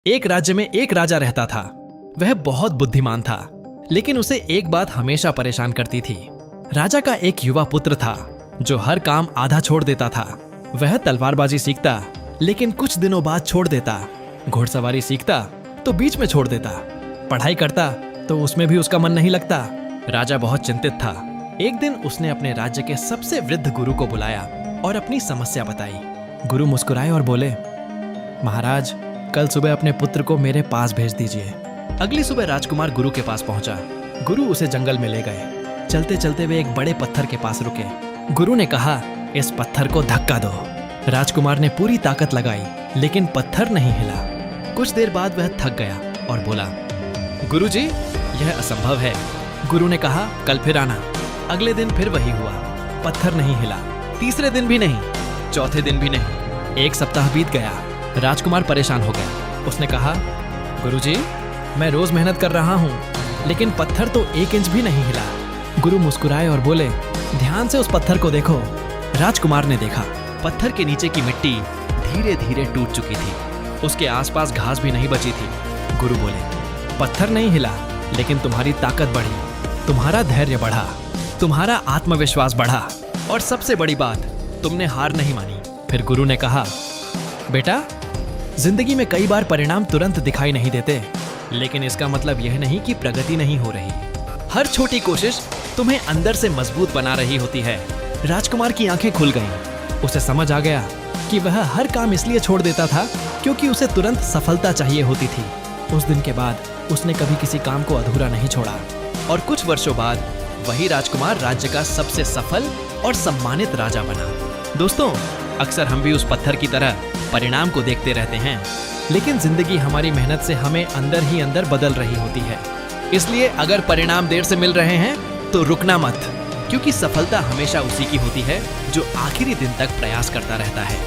एक राज्य में एक राजा रहता था। वह बहुत बुद्धिमान था, लेकिन उसे एक बात हमेशा परेशान करती थी। राजा का एक युवा पुत्र था जो हर काम आधा छोड़ देता था। वह तलवारबाजी सीखता, लेकिन कुछ दिनों बाद छोड़ देता। घुड़सवारी सीखता तो बीच में छोड़ देता। पढ़ाई करता तो उसमें भी उसका मन नहीं लगता। राजा बहुत चिंतित था। एक दिन उसने अपने राज्य के सबसे वृद्ध गुरु को बुलाया और अपनी समस्या बताई। गुरु मुस्कुराए और बोले, महाराज, कल सुबह अपने पुत्र को मेरे पास भेज दीजिए। अगली सुबह राजकुमार गुरु के पास पहुंचा। गुरु उसे जंगल में ले गए। चलते चलते वे एक बड़े पत्थर के पास रुके। गुरु ने कहा, इस पत्थर को धक्का दो। राजकुमार ने पूरी ताकत लगाई, लेकिन पत्थर नहीं हिला। कुछ देर बाद वह थक गया और बोला, गुरुजी, यह असंभव है। गुरु ने कहा, कल फिर आना। अगले दिन फिर वही हुआ। पत्थर नहीं हिला। तीसरे दिन भी नहीं, चौथे दिन भी नहीं। एक सप्ताह बीत गया। राजकुमार परेशान हो गया। उसने कहा, गुरुजी, मैं रोज मेहनत कर रहा हूँ, लेकिन पत्थर तो 1 इंच भी नहीं हिला। गुरु मुस्कुराए और बोले, ध्यान से उस पत्थर को देखो। राजकुमार ने देखा। पत्थर के नीचे की मिट्टी धीरे धीरे टूट चुकी थी। उसके आसपास घास भी नहीं बची थी। गुरु बोले, पत्थर नहीं हिला, लेकिन तुम्हारी ताकत बढ़ी, तुम्हारा धैर्य बढ़ा, तुम्हारा आत्मविश्वास बढ़ा, और सबसे बड़ी बात, तुमने हार नहीं मानी। फिर गुरु ने कहा, बेटा, जिंदगी में कई बार परिणाम तुरंत दिखाई नहीं देते, लेकिन इसका मतलब यह नहीं कि प्रगति नहीं हो रही। हर छोटी कोशिश तुम्हें अंदर से मजबूत बना रही होती है। राजकुमार की आंखें खुल गईं। उसे समझ आ गया कि वह हर काम इसलिए छोड़ देता था क्योंकि उसे तुरंत सफलता चाहिए होती थी। उस दिन के बाद उसने कभी किसी काम को अधूरा नहीं छोड़ा, और कुछ वर्षों बाद वही राजकुमार राज्य का सबसे सफल और सम्मानित राजा बना। दोस्तों, अक्सर हम भी उस पत्थर की तरह परिणाम को देखते रहते हैं, लेकिन जिंदगी हमारी मेहनत से हमें अंदर ही अंदर बदल रही होती है। इसलिए अगर परिणाम देर से मिल रहे हैं तो रुकना मत, क्योंकि सफलता हमेशा उसी की होती है जो आखिरी दिन तक प्रयास करता रहता है।